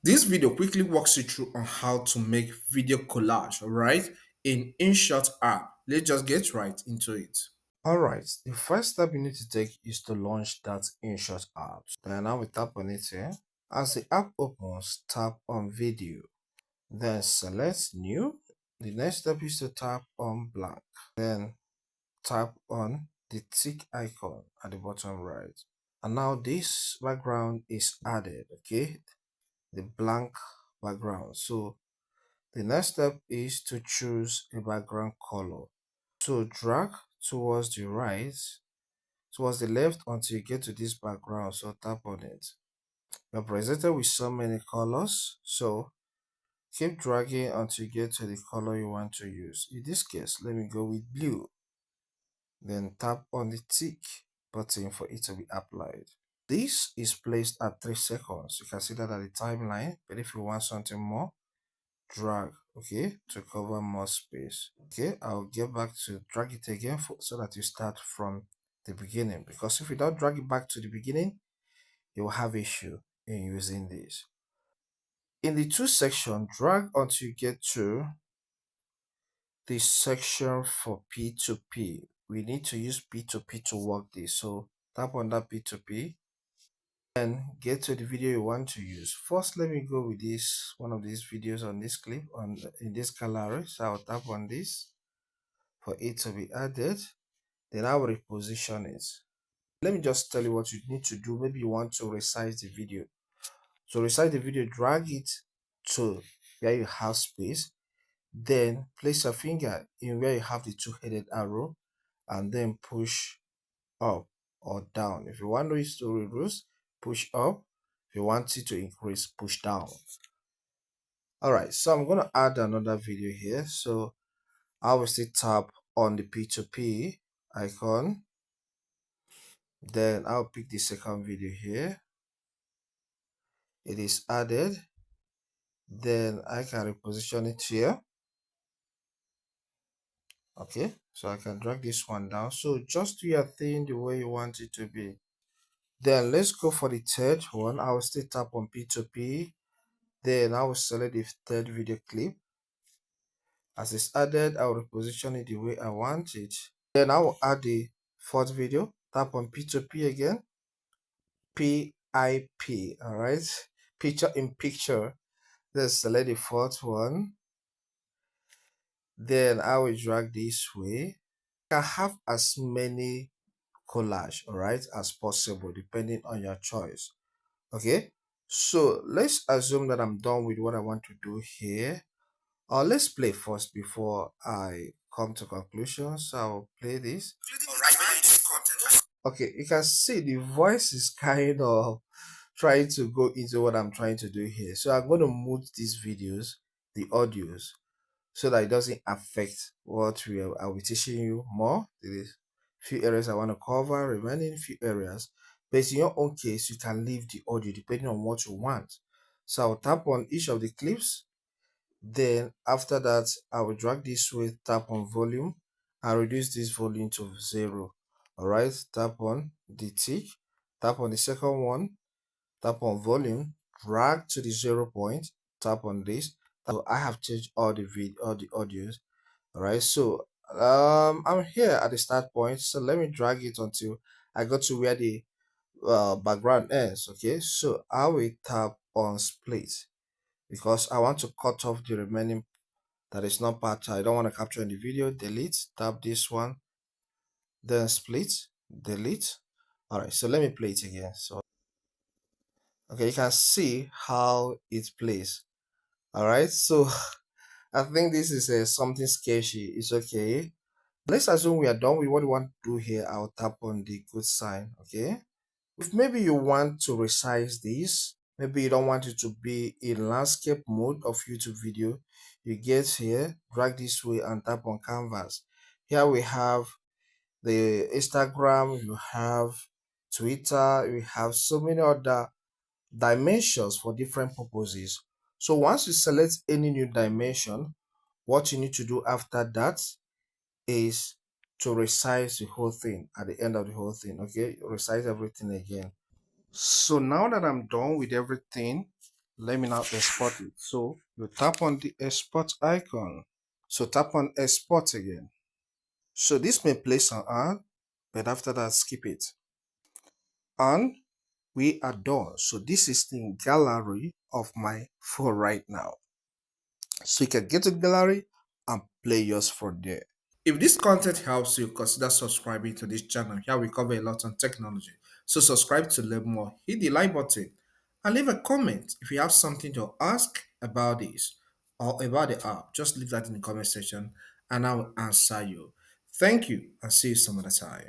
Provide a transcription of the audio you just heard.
This video quickly walks you through on how to make video collage, alright, in InShot app. Let's just get right into it. Alright, the first step you need to take is to launch that InShot app. Then now we tap on it here. As the app opens, tap on video. Then select new. The next step is to tap on blank. Then tap on the tick icon at the bottom right. And now this background is added, okay? The blank background. So the next step is to choose a background color. So drag towards the right, towards the left until you get to this background. So tap on it. You're presented with so many colors. So keep dragging until you get to the color you want to use. In this case, let me go with blue. Then tap on the tick button for it to be applied. This is placed at 3 seconds. You can see that at the timeline, but if you want something more, drag, okay, to cover more space. Okay, I'll get back to drag it again so that you start from the beginning, because if you don't drag it back to the beginning, you will have issue in using this. In the two section, drag until you get to the section for P2P. We need to use P2P to work this, so tap on that P2P and get to the video you want to use. First, let me go with this one of these videos on this clip on in this gallery. So I'll tap on this for it to be added. Then I will reposition it. Let me just tell you what you need to do. Maybe you want to resize the video. So resize the video, drag it to where you have space. Then place your finger in where you have the two-headed arrow and then push up or down. If you want it to reduce, push up. If you want it to increase, push down. Alright, so I'm going to add another video here. So I will still tap on the P2P icon. Then I'll pick the second video here. It is added. Then I can reposition it here. Okay, so I can drag this one down. So just do your thing the way you want it to be. Then let's go for the third one. I will still tap on P2P. Then I will select the third video clip. As it's added, I will reposition it the way I want it. Then I will add the fourth video. Tap on P2P again. PIP, alright. Picture in picture. Then select the fourth one. Then I will drag this way. I can have as many collage, alright, as possible depending on your choice. Okay, so let's assume that I'm done with what I want to do here. Let's play first before I come to conclusions. So I'll play this. Okay, you can see the voice is kind of trying to go into what I'm trying to do here. So I'm going to mute these videos, the audios, so that it doesn't affect what I'll be teaching you more. There is few areas I want to cover, remaining few areas. But in your own case, you can leave the audio depending on what you want. So I'll tap on each of the clips. Then after that, I will drag this way, tap on volume, and reduce this volume to 0. Alright, tap on the tick, tap on the second one, tap on volume, drag to the 0 point, tap on this. So I have changed all the audios. Alright, so I'm here at the start point. So let me drag it until I go to where the background ends. Okay, so I will tap on split because I want to cut off the remaining that is not part I don't want to capture in the video. Delete, tap this one, then split, delete. All right, so let me play it again. So okay, you can see how it plays. All right, so I think this is something sketchy. It's okay. Let's assume we are done with what we want to do here. I'll tap on the good sign. Okay, if maybe you want to resize this, maybe you don't want it to be in landscape mode of YouTube video, you get here, drag this way and tap on canvas. Here we have the Instagram, you have Twitter, we have so many other dimensions for different purposes. So once you select any new dimension, what you need to do after that is to resize the whole thing at the end of the whole thing. Okay, resize everything again. So now that I'm done with everything, Let me now export it. So you tap on the export icon. So tap on export again. So this may play some ad, but after that skip it. And we are done. So this is the gallery of my phone right now. So you can get to gallery and play yours from there. If this content helps you, consider subscribing to this channel. Here we cover a lot on technology. So subscribe to learn more. Hit the like button and leave a comment if you have something to ask about this or about the app. Just leave that in the comment section and I will answer you. Thank you and see you some other time.